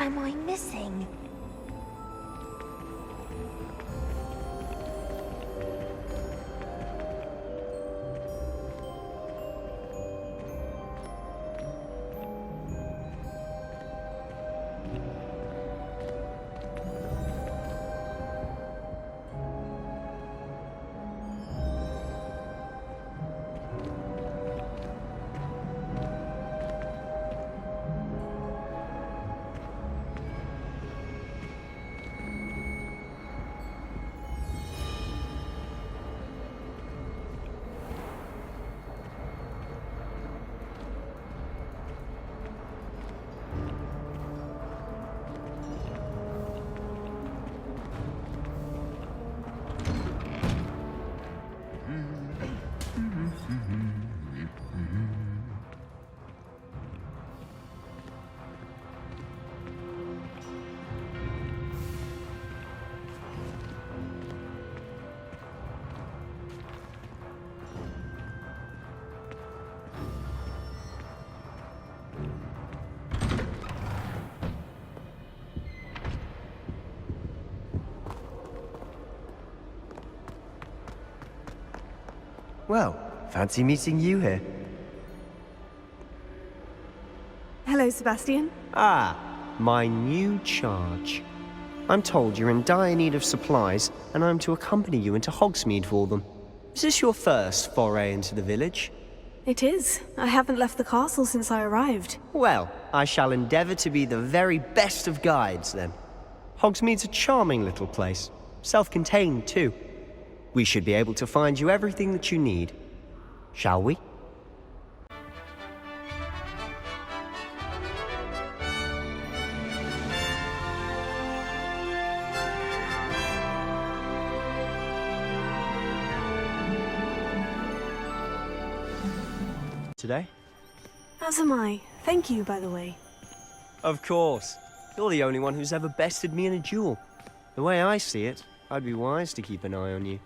am I missing? Well, fancy meeting you here. Hello, Sebastian. Ah, my new charge. I'm told you're in dire need of supplies, and I'm to accompany you into Hogsmeade for them. Is this your first foray into the village? It is. I haven't left the castle since I arrived. Well, I shall endeavour to be the very best of guides, then. Hogsmeade's a charming little place. Self-contained, too. We should be able to find you everything that you need. Shall we? Today? As am I. Thank you, by the way. Of course. You're the only one who's ever bested me in a duel. The way I see it, I'd be wise to keep an eye on you.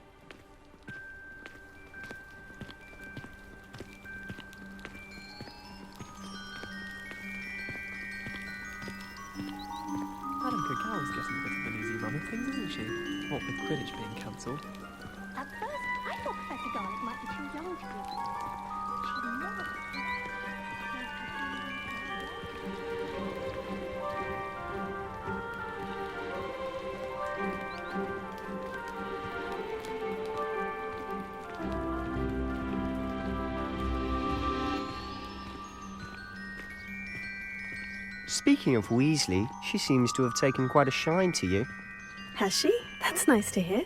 Madam Cacao is getting a bit of an easy run of things, isn't she? What with Quidditch being cancelled. At first, I thought Professor Garlick might be too young to be a but she never. Speaking of Weasley, she seems to have taken quite a shine to you. Has she? That's nice to hear.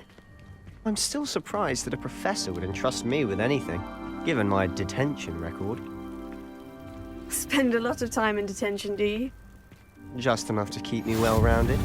I'm still surprised that a professor would entrust me with anything, given my detention record. Spend a lot of time in detention, do you? Just enough to keep me well-rounded.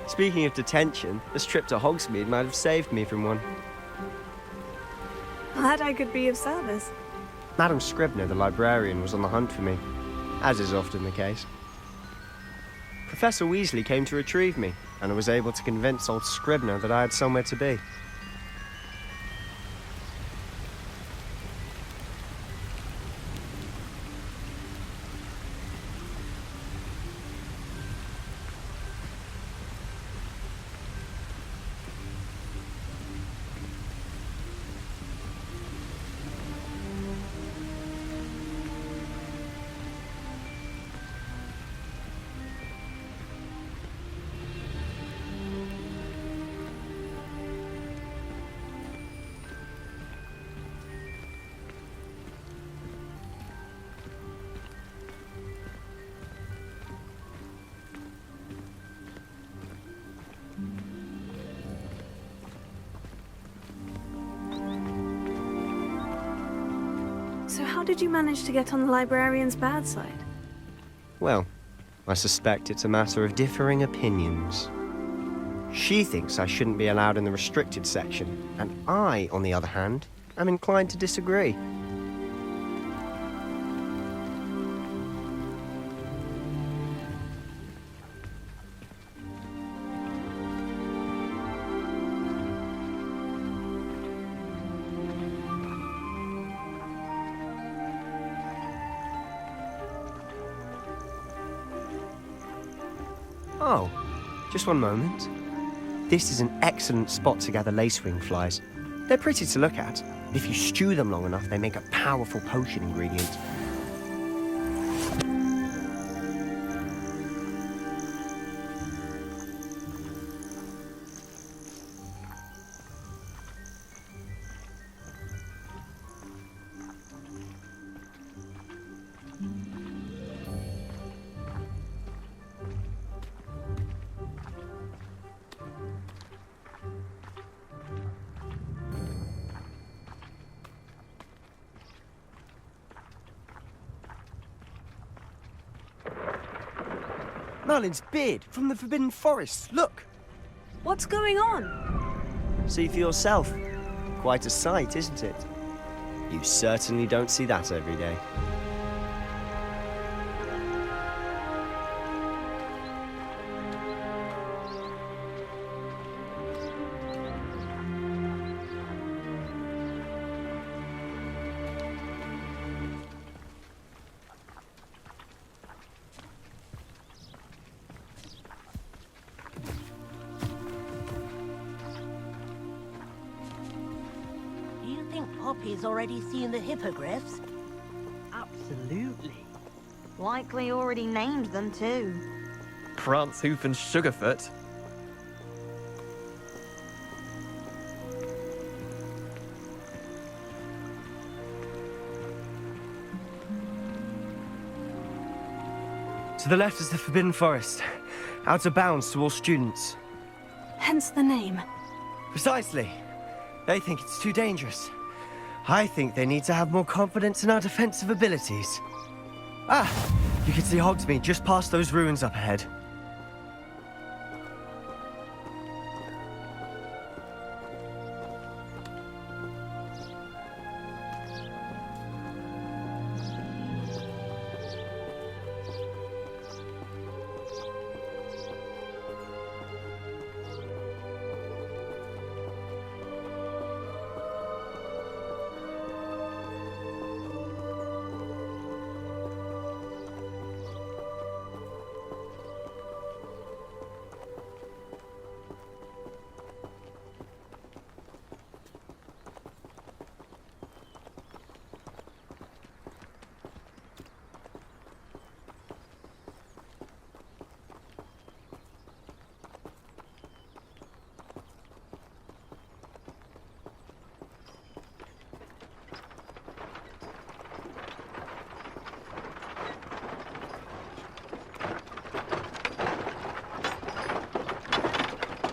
Speaking of detention, this trip to Hogsmeade might have saved me from one. Glad I could be of service. Madam Scribner, the librarian, was on the hunt for me, as is often the case. Professor Weasley came to retrieve me, and I was able to convince old Scribner that I had somewhere to be. So how did you manage to get on the librarian's bad side? Well, I suspect it's a matter of differing opinions. She thinks I shouldn't be allowed in the restricted section, and I, on the other hand, am inclined to disagree. Oh, just one moment. This is an excellent spot to gather lacewing flies. They're pretty to look at. If you stew them long enough, they make a powerful potion ingredient. Merlin's beard from the Forbidden Forest. Look! What's going on? See for yourself. Quite a sight, isn't it? You certainly don't see that every day. Do you think Poppy's already seen the hippogriffs? Absolutely. Likely already named them too. Prance, Hoof, and Sugarfoot. To the left is the Forbidden Forest. Out of bounds to all students. Hence the name. Precisely. They think it's too dangerous. I think they need to have more confidence in our defensive abilities. Ah! You can see Hogsmeade just past those ruins up ahead.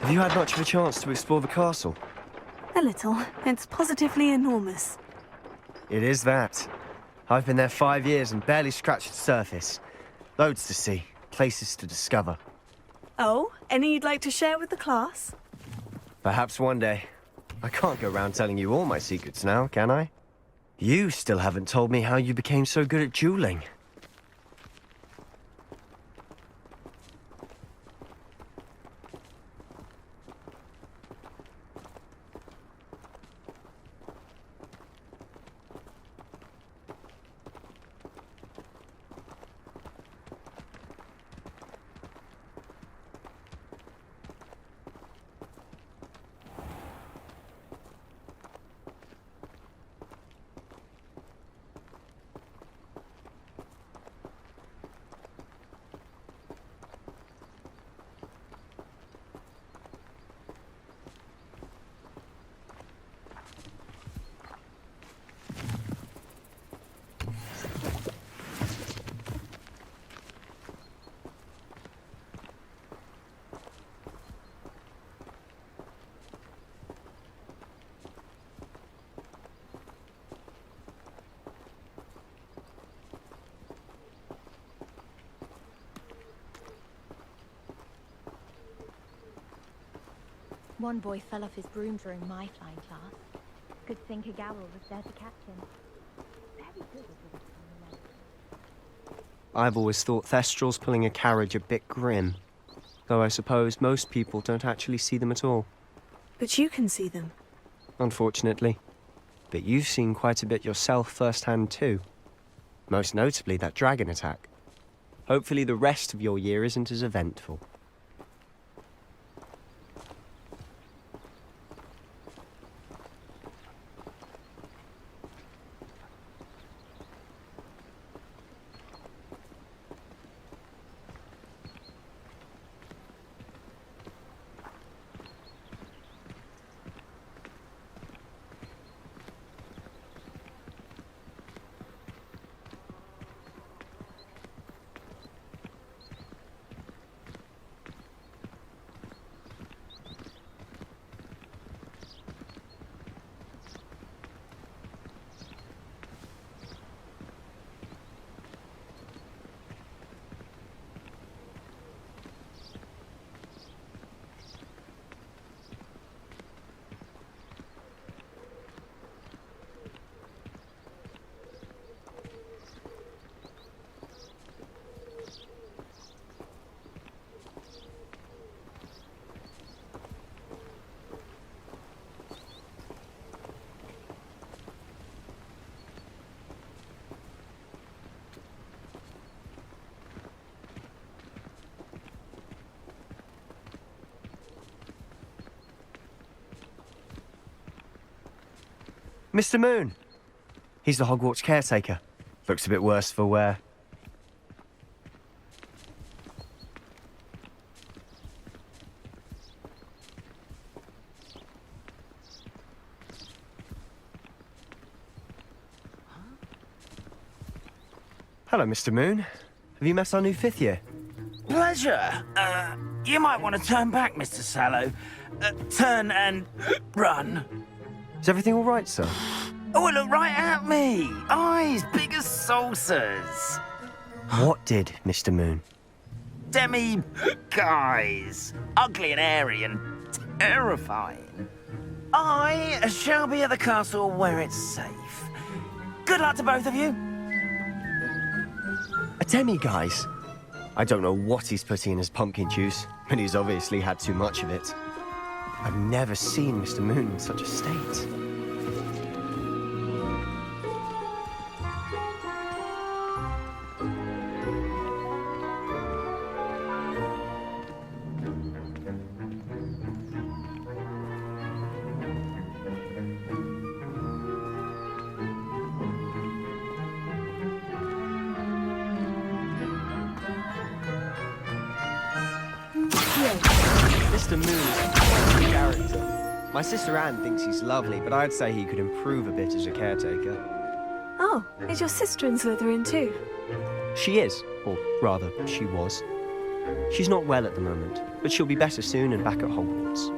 Have you had much of a chance to explore the castle? A little. It's positively enormous. It is that. I've been there 5 years and barely scratched the surface. Loads to see, places to discover. Oh, any you'd like to share with the class? Perhaps one day. I can't go around telling you all my secrets now, can I? You still haven't told me how you became so good at dueling. One boy fell off his broom during my flying class. Good thing Kagawa was there to catch him. Very good at this kind of lesson. I've always thought Thestrals pulling a carriage a bit grim. Though I suppose most people don't actually see them at all. But you can see them. Unfortunately. But you've seen quite a bit yourself firsthand too. Most notably that dragon attack. Hopefully the rest of your year isn't as eventful. Mr. Moon! He's the Hogwarts caretaker. Looks a bit worse for wear. Hello, Mr. Moon. Have you met our new fifth year? Pleasure. You might want to turn back, Mr. Sallow. Turn and run. Is everything all right, sir? Oh, look right at me. Eyes big as saucers. What did, Mr. Moon? Guys. Ugly and airy and terrifying. I shall be at the castle where it's safe. Good luck to both of you. A demi-guise? I don't know what he's putting in his pumpkin juice, but he's obviously had too much of it. I've never seen Mr. Moon in such a state. Mr. Moon is a character. My sister Anne thinks he's lovely, but I'd say he could improve a bit as a caretaker. Oh, is your sister in Slytherin too? She is, or rather, she was. She's not well at the moment, but she'll be better soon and back at Hogwarts.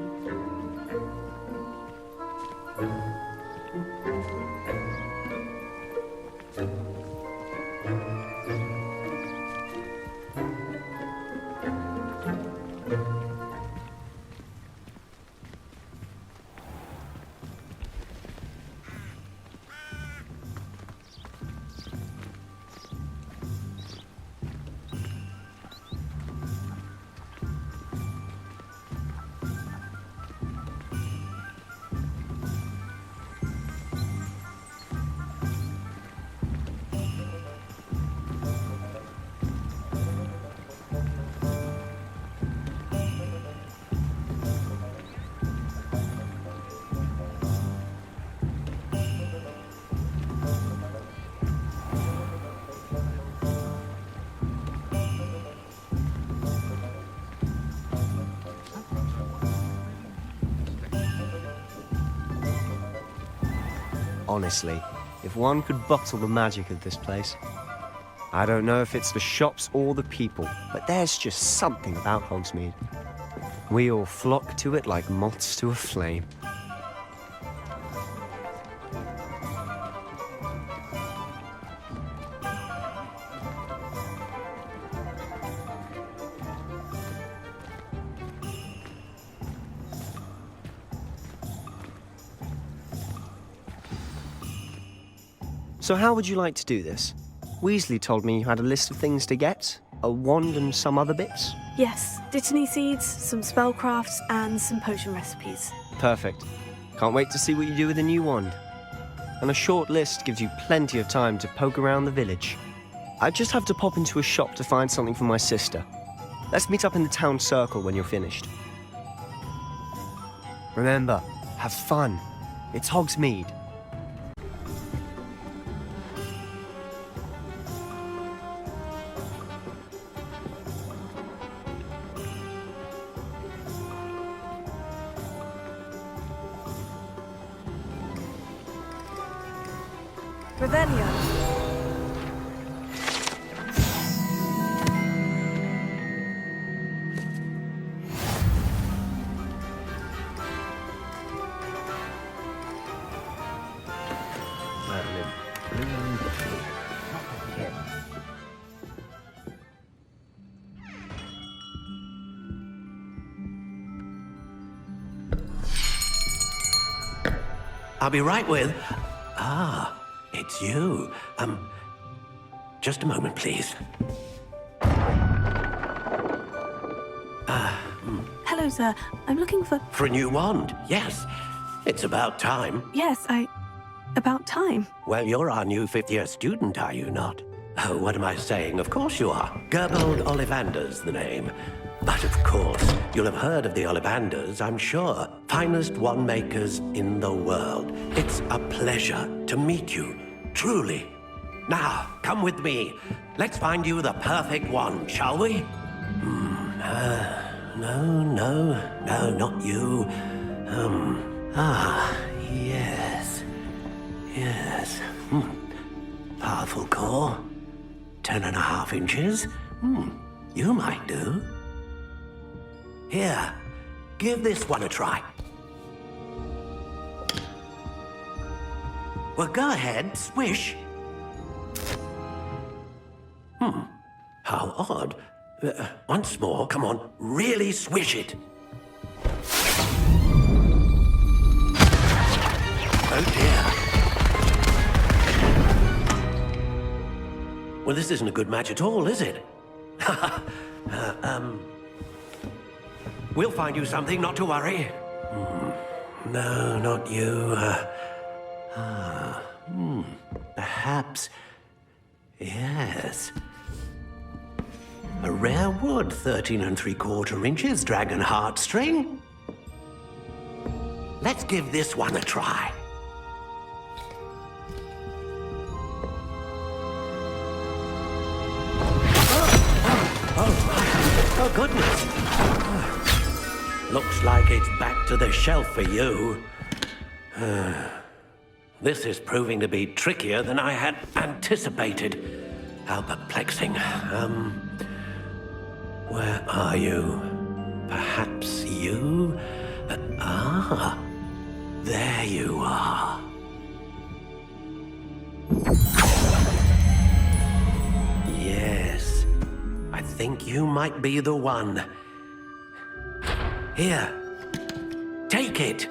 Honestly, if one could bottle the magic of this place. I don't know if it's the shops or the people, but there's just something about Hogsmeade. We all flock to it like moths to a flame. So how would you like to do this? Weasley told me you had a list of things to get, a wand and some other bits. Yes, dittany seeds, some spellcrafts, and some potion recipes. Perfect. Can't wait to see what you do with the new wand. And a short list gives you plenty of time to poke around the village. I just have to pop into a shop to find something for my sister. Let's meet up in the town circle when you're finished. Remember, have fun. It's Hogsmeade. Revelio. I'll be right with... Ah, it's you. Just a moment, please. Hello, sir. I'm looking for... For a new wand, yes. It's about time. Yes, about time. Well, you're our new fifth-year student, are you not? Oh, what am I saying? Of course you are. Gerbold Ollivander's the name. But of course, you'll have heard of the Ollivanders, I'm sure. Finest wand makers in the world. It's a pleasure to meet you, truly. Now, come with me. Let's find you the perfect wand, shall we? No, not you. Yes. Powerful core. 10.5 inches. You might do. Here, give this one a try. Well, go ahead, swish. How odd. Once more, come on, really swish it. Oh dear. Well, this isn't a good match at all, is it? We'll find you something, not to worry. No, not you. Perhaps... Yes. A rare wood, 13 3/4 inches, dragon heartstring. Let's give this one a try. Oh, goodness. Looks like it's back to the shelf for you. This is proving to be trickier than I had anticipated. How perplexing. Where are you? Perhaps you? There you are. Yes, I think you might be the one. Here, take it.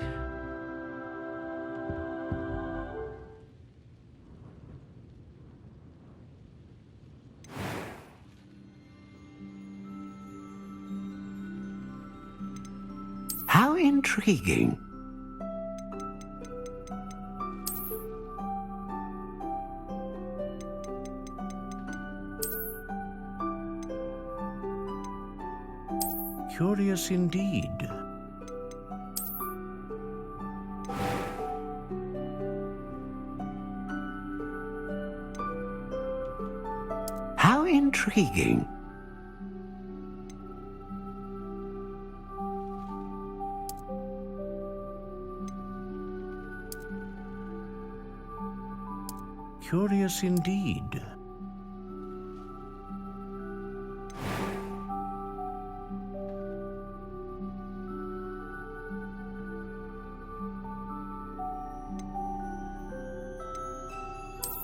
How intriguing. Curious indeed. How intriguing. Curious indeed.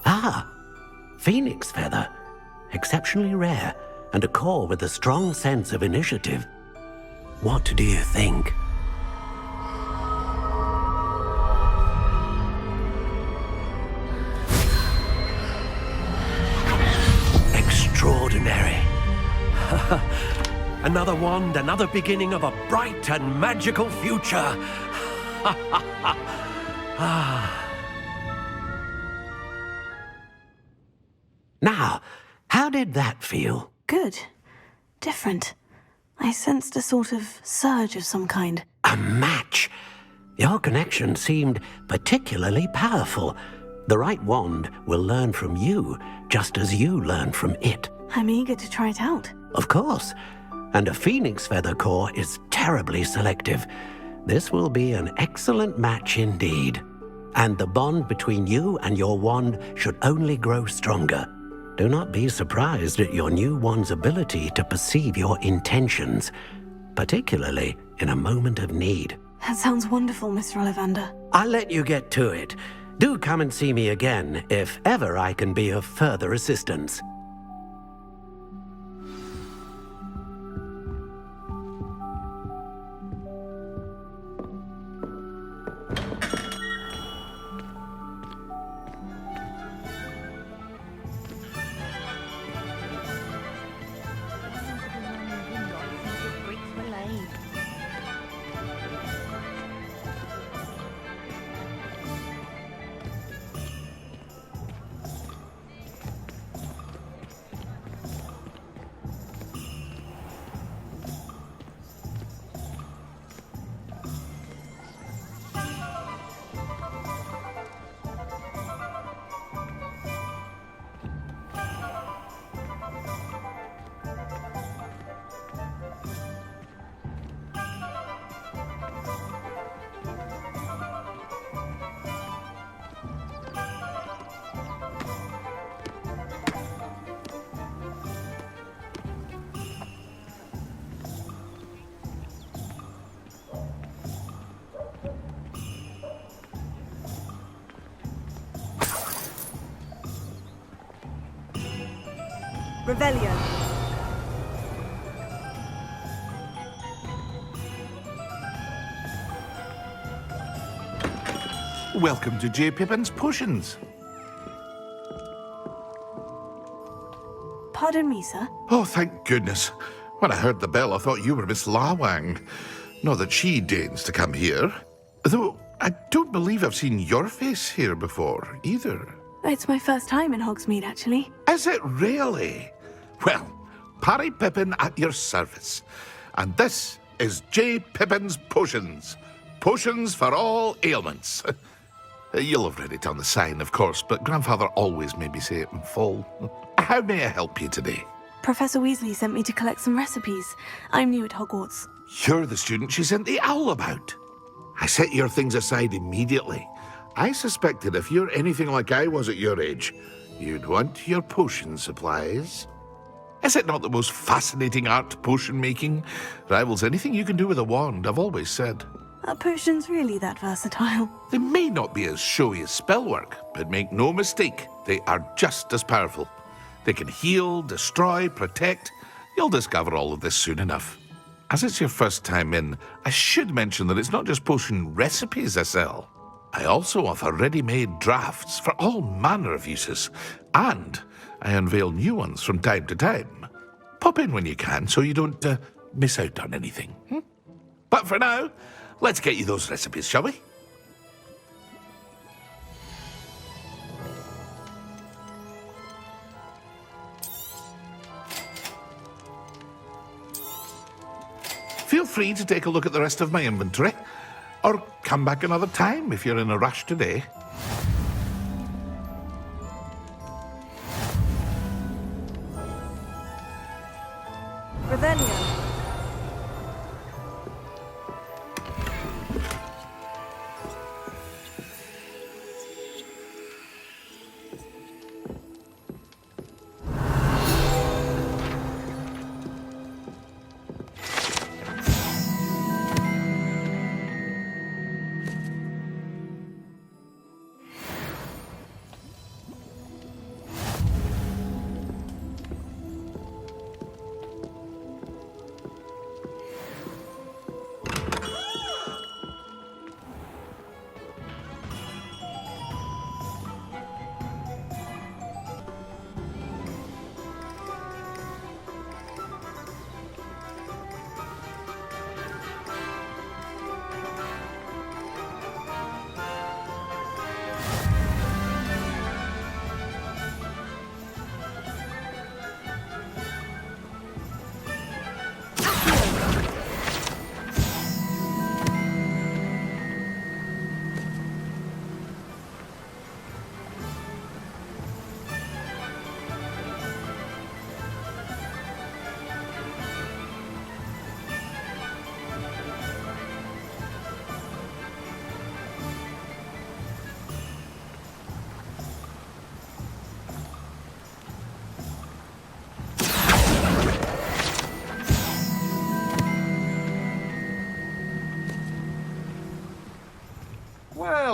Ah, phoenix feather. Exceptionally rare, and a core with a strong sense of initiative. What do you think? Another wand, another beginning of a bright and magical future. Now, how did that feel? Good. Different. I sensed a sort of surge of some kind. A match. Your connection seemed particularly powerful. The right wand will learn from you, just as you learn from it. I'm eager to try it out. Of course. And a phoenix feather core is terribly selective. This will be an excellent match indeed. And the bond between you and your wand should only grow stronger. Do not be surprised at your new wand's ability to perceive your intentions, particularly in a moment of need. That sounds wonderful, Mr. Ollivander. I'll let you get to it. Do come and see me again if ever I can be of further assistance. Revelio. Welcome to J. Pippin's Potions. Pardon me, sir. Oh, thank goodness. When I heard the bell, I thought you were Miss Lawang. Not that she deigns to come here. Though I don't believe I've seen your face here before, either. It's my first time in Hogsmeade, actually. Is it really? Well, Parry Pippin at your service. And this is J. Pippin's Potions. Potions for all ailments. You'll have read it on the sign, of course, but Grandfather always made me say it in full. How may I help you today? Professor Weasley sent me to collect some recipes. I'm new at Hogwarts. You're the student she sent the owl about. I set your things aside immediately. I suspected if you're anything like I was at your age, you'd want your potion supplies. Is it not the most fascinating art, potion making? Rivals anything you can do with a wand, I've always said. Are potions really that versatile? They may not be as showy as spellwork, but make no mistake, they are just as powerful. They can heal, destroy, protect. You'll discover all of this soon enough. As it's your first time in, I should mention that it's not just potion recipes I sell. I also offer ready-made drafts for all manner of uses, and I unveil new ones from time to time. Pop in when you can so you don't miss out on anything. But for now, let's get you those recipes, shall we? Feel free to take a look at the rest of my inventory, or come back another time if you're in a rush today. Revelio.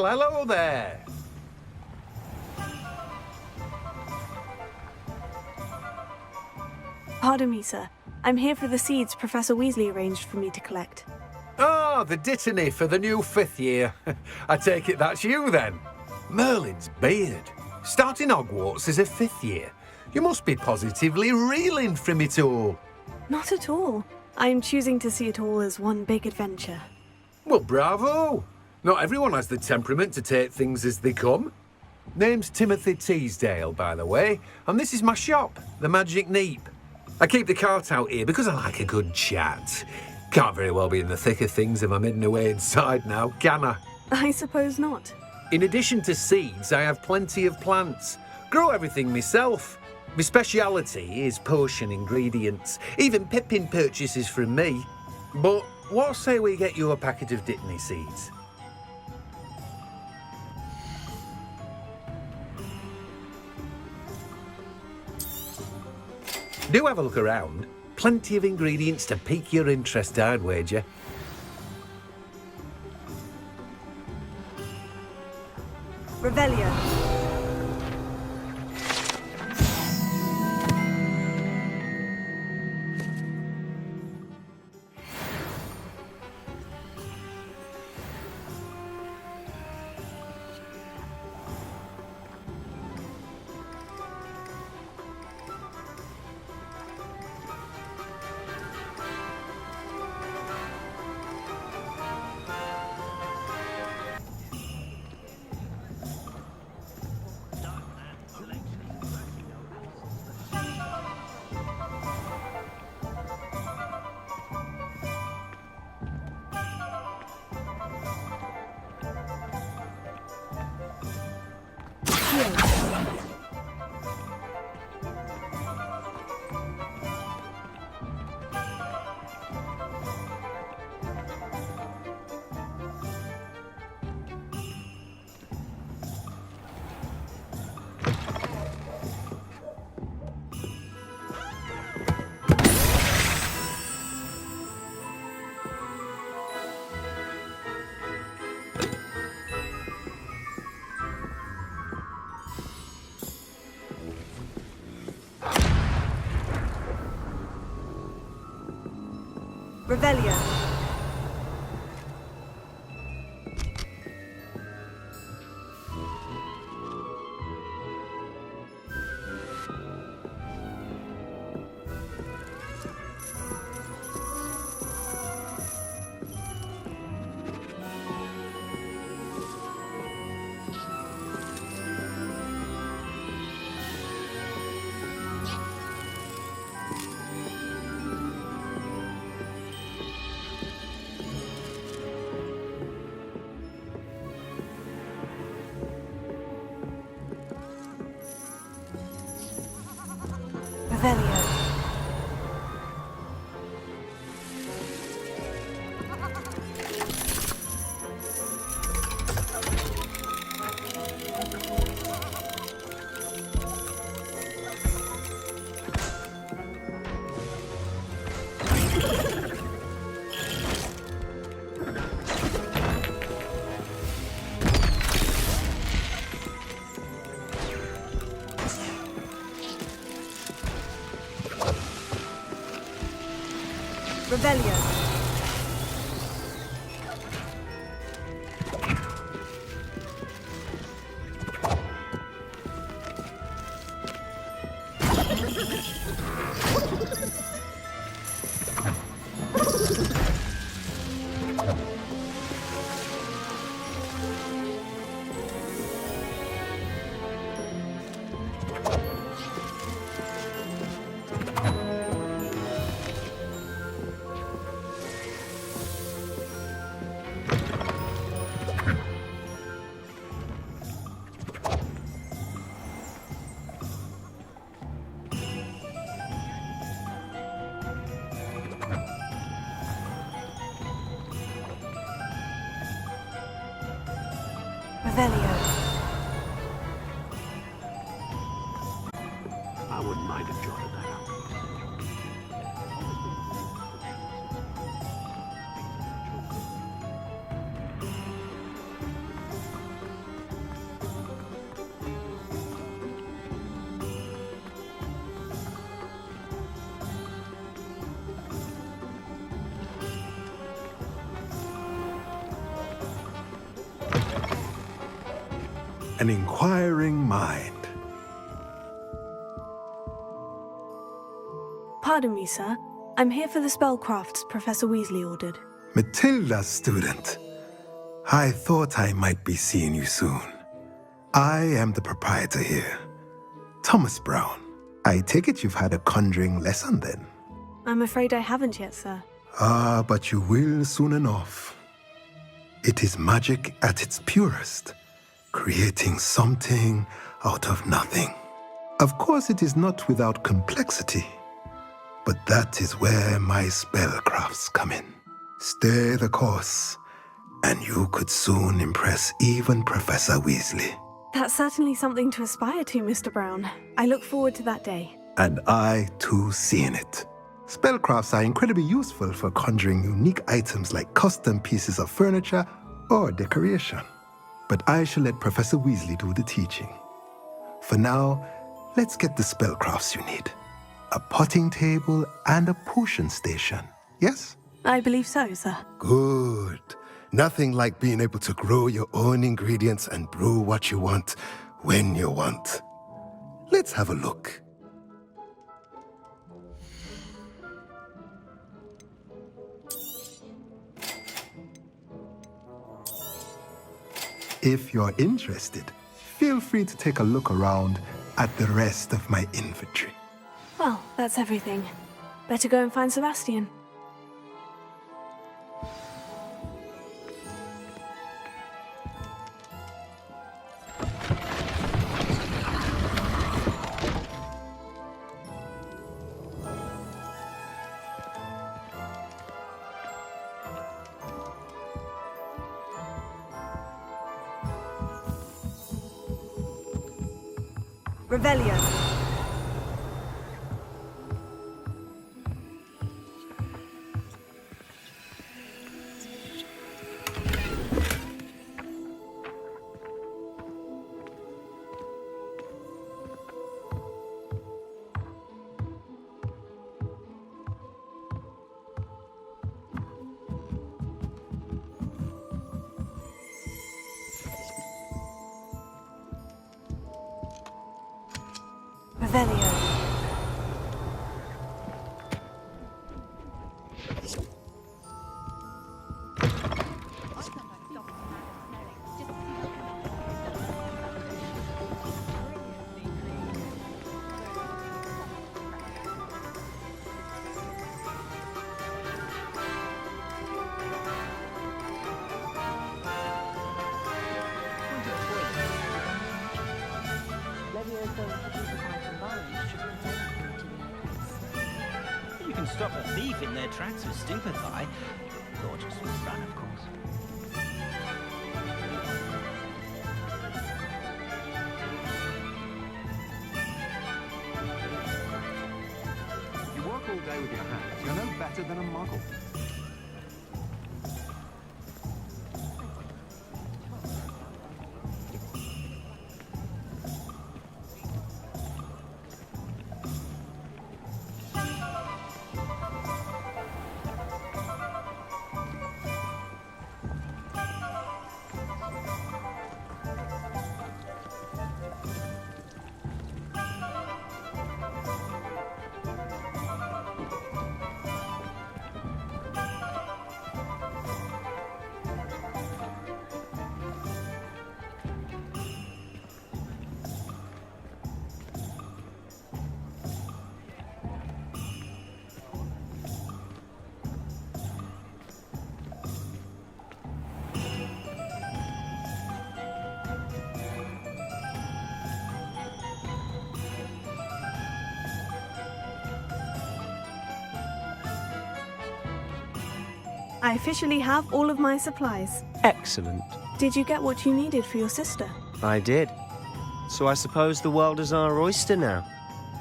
hello there. Pardon me, sir. I'm here for the seeds Professor Weasley arranged for me to collect. Ah, the dittany for the new 5th year. I take it that's you then. Merlin's beard. Starting Hogwarts as a 5th year. You must be positively reeling from it all. Not at all. I'm choosing to see it all as one big adventure. Well, bravo. Not everyone has the temperament to take things as they come. Name's Timothy Teasdale, by the way, and this is my shop, the Magic Neep. I keep the cart out here because I like a good chat. Can't very well be in the thick of things if I'm hidden away inside now, can I? I suppose not. In addition to seeds, I have plenty of plants. Grow everything myself. My speciality is potion ingredients. Even Pippin purchases from me. But what say we get you a packet of dittany seeds? Do have a look around. Plenty of ingredients to pique your interest, I'd wager. Revelio. Revelio. Revelio. Revelio. Revelio. I wouldn't mind if jotted that up. an inquiring mind. Pardon me, sir. I'm here for the spellcrafts Professor Weasley ordered. Matilda's student. I thought I might be seeing you soon. I am the proprietor here, Thomas Brown. I take it you've had a conjuring lesson then? I'm afraid I haven't yet, sir. Ah, but you will soon enough. It is magic at its purest, creating something out of nothing. Of course, it is not without complexity, but that is where my spellcrafts come in. Stay the course, and you could soon impress even Professor Weasley. That's certainly something to aspire to, Mr. Brown. I look forward to that day. And I, too, seeing it. Spellcrafts are incredibly useful for conjuring unique items like custom pieces of furniture or decoration. But I shall let Professor Weasley do the teaching. For now, let's get the spellcrafts you need. A potting table and a potion station, yes? I believe so, sir. Good. Nothing like being able to grow your own ingredients and brew what you want when you want. Let's have a look. If you're interested, feel free to take a look around at the rest of my inventory. Well, that's everything. Better go and find Sebastian. Revelio. Revelio. You can stop a thief in their tracks with stupefy, or just run, of course. If you work all day with your hands, you're no better than a muggle. I officially have all of my supplies. Excellent. Did you get what you needed for your sister? I did. So I suppose the world is our oyster now.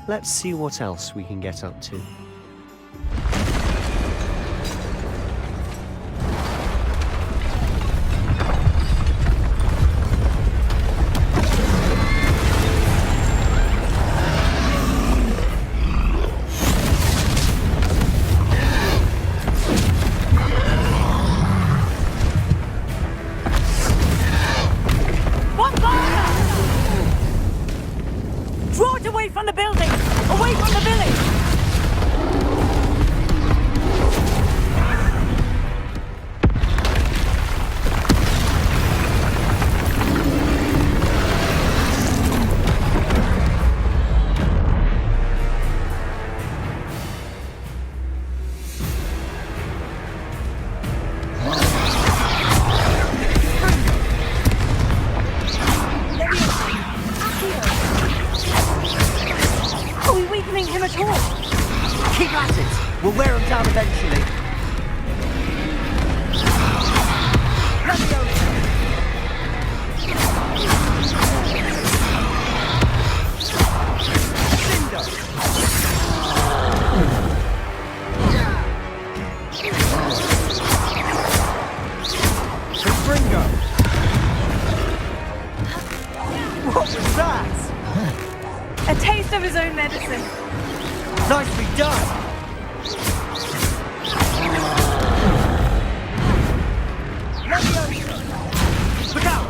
Let's see what else we can get up to. One fire! Away from the village! Are we weakening him at all? Keep at it. We'll wear him down eventually. What was that? A taste of his own medicine. Nicely done. Look out!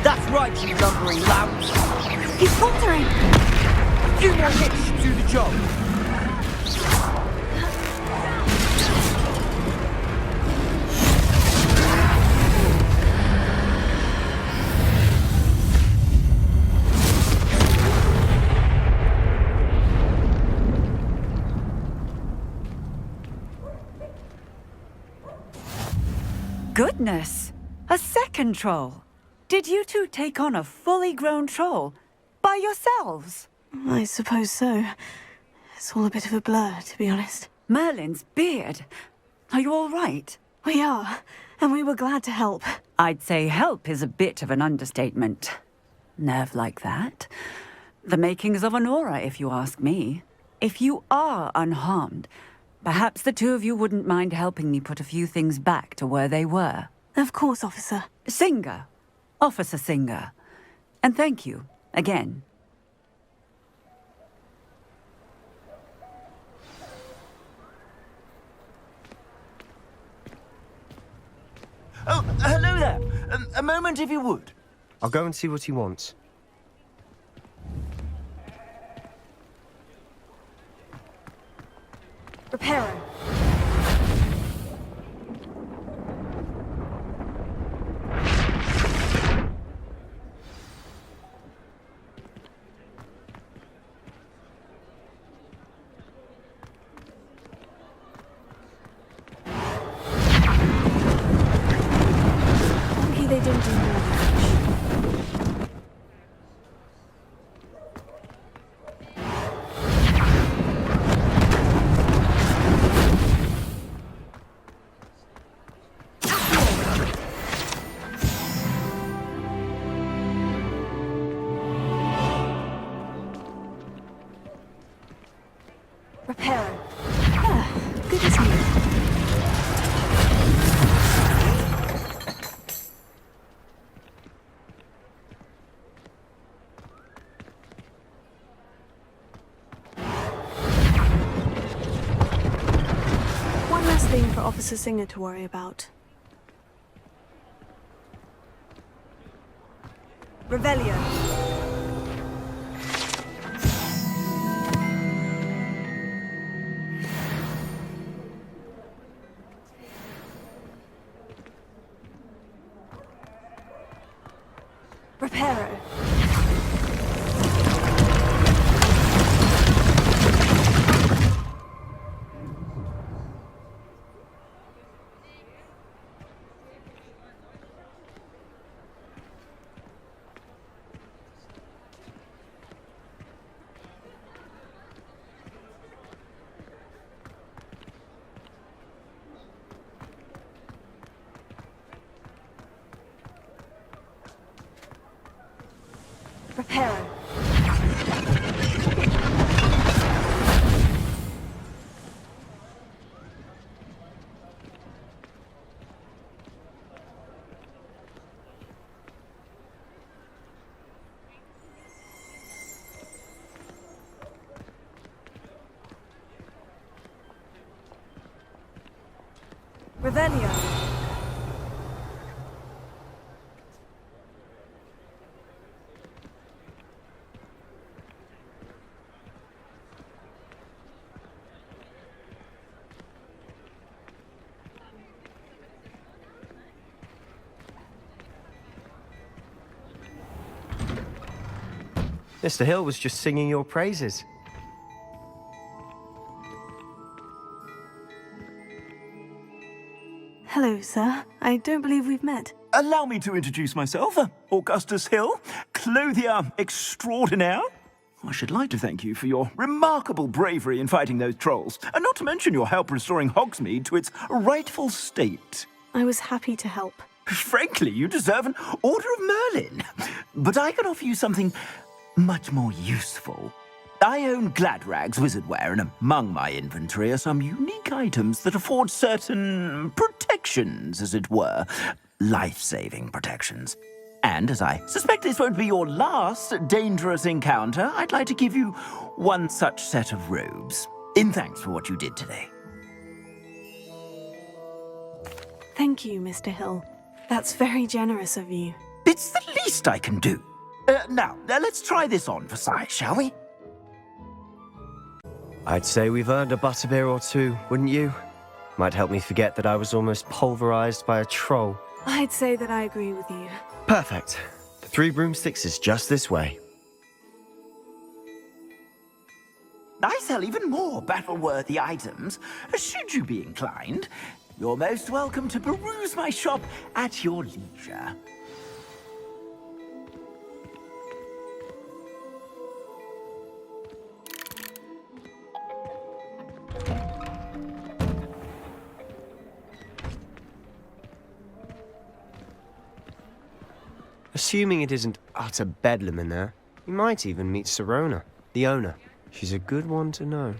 That's right, you lumbering louts. He's faltering. A few more hits should do the job. Goodness! A second troll. Did you two take on a fully grown troll? By yourselves? I suppose so. It's all a bit of a blur, to be honest. Merlin's beard. Are you all right? We are, and we were glad to help. I'd say help is a bit of an understatement. Nerve like that. The makings of an aura, if you ask me. If you are unharmed, perhaps the two of you wouldn't mind helping me put a few things back to where they were. Of course, officer. Singer. Officer Singer. And thank you, again. Oh, hello there. A moment if you would. I'll go and see what he wants. Reparo. Lucky they didn't do more damage. Reparo. Good as new. One last thing for Officer Singer to worry about. Revelio. Reparo. Reparo. Revelio. Mr. Hill was just singing your praises. Hello, sir. I don't believe we've met. Allow me to introduce myself, Augustus Hill, clothier extraordinaire. I should like to thank you for your remarkable bravery in fighting those trolls, and not to mention your help restoring Hogsmeade to its rightful state. I was happy to help. Frankly, you deserve an Order of Merlin. But I can offer you something much more useful. I own Gladrag's wizardware, and among my inventory are some unique items that afford certain protections, as it were. Life-saving protections. And as I suspect this won't be your last dangerous encounter, I'd like to give you one such set of robes, in thanks for what you did today. Thank you, Mr. Hill. That's very generous of you. It's the least I can do. Now, let's try this on for size, shall we? I'd say we've earned a butterbeer or two, wouldn't you? Might help me forget that I was almost pulverized by a troll. I'd say that I agree with you. Perfect. The 3 broomsticks is just this way. I sell even more battle-worthy items. Should you be inclined, you're most welcome to peruse my shop at your leisure. Assuming it isn't utter bedlam in there, you might even meet Sirona, the owner. She's a good one to know.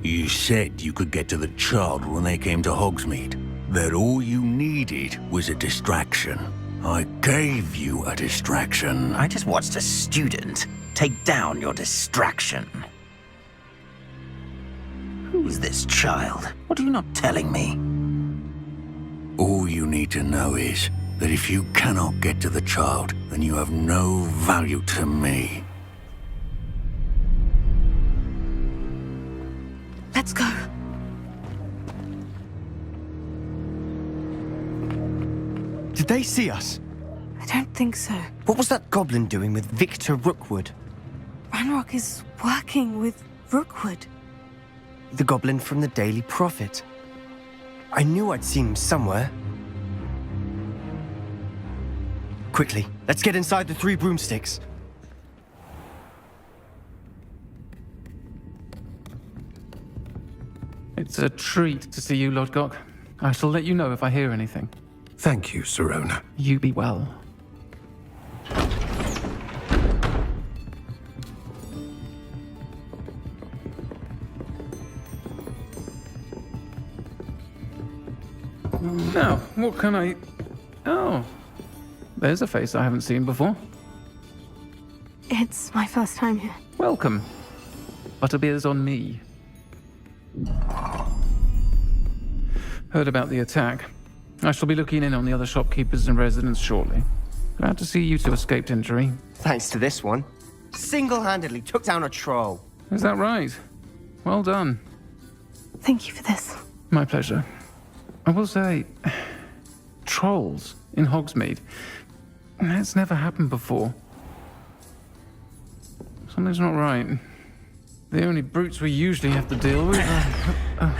You said you could get to the child when they came to Hogsmeade. That all you needed was a distraction. I gave you a distraction. I just watched a student take down your distraction. Who's this child? What are you not telling me? All you need to know is that if you cannot get to the child, then you have no value to me. Let's go. Did they see us? I don't think so. What was that goblin doing with Victor Rookwood? Ranrock is working with Rookwood. The goblin from the Daily Prophet. I knew I'd seen him somewhere. Quickly, let's get inside the 3 broomsticks. It's a treat to see you, Lodgok. I shall let you know if I hear anything. Thank you, Sirona. You be well. Now, what can I... Oh, there's a face I haven't seen before. It's my first time here. Welcome. Butterbeer's on me. Heard about the attack. I shall be looking in on the other shopkeepers and residents shortly. Glad to see you two escaped injury. Thanks to this one. Single-handedly took down a troll. Is that right? Well done. Thank you for this. My pleasure. I will say, trolls in Hogsmeade. That's never happened before. Something's not right. The only brutes we usually have to deal with are...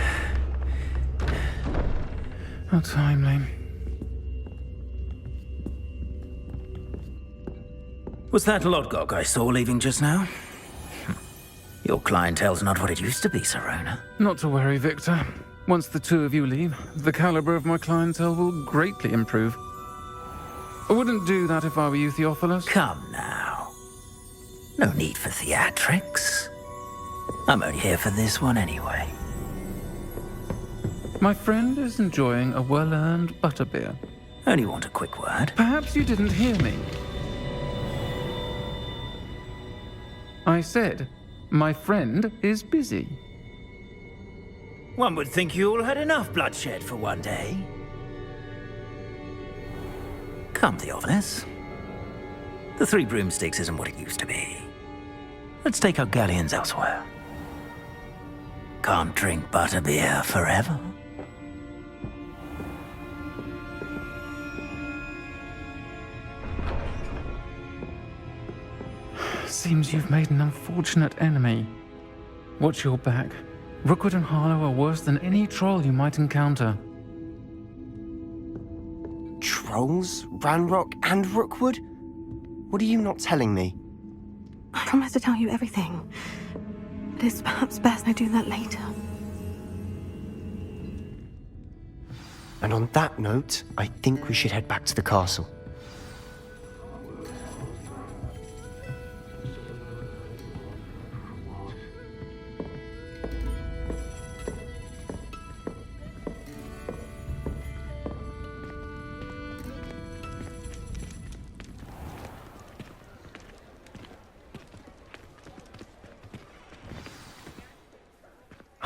How timely. Was that Lodgok I saw leaving just now? Your clientele's not what it used to be, Sirona. Not to worry, Victor. Once the 2 of you leave, the caliber of my clientele will greatly improve. I wouldn't do that if I were you, Theophilus. Come now. No need for theatrics. I'm only here for this one anyway. My friend is enjoying a well-earned butterbeer. Only want a quick word. Perhaps you didn't hear me. I said, my friend is busy. One would think you all had enough bloodshed for one day. Come, Theophilus. The Three Broomsticks isn't what it used to be. Let's take our galleons elsewhere. Can't drink butterbeer forever. Seems you've made an unfortunate enemy. Watch your back. Rookwood and Harlow are worse than any troll you might encounter. Trolls? Ranrock and Rookwood? What are you not telling me? I promise to tell you everything. But it's perhaps best I do that later. And on that note, I think we should head back to the castle.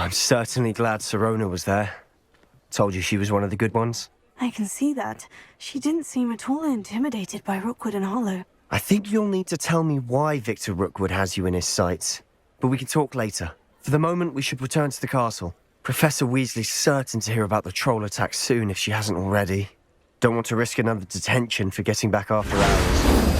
I'm certainly glad Sirona was there. Told you she was one of the good ones. I can see that. She didn't seem at all intimidated by Rookwood and Harlow. I think you'll need to tell me why Victor Rookwood has you in his sights. But we can talk later. For the moment, we should return to the castle. Professor Weasley's certain to hear about the troll attack soon if she hasn't already. Don't want to risk another detention for getting back after hours.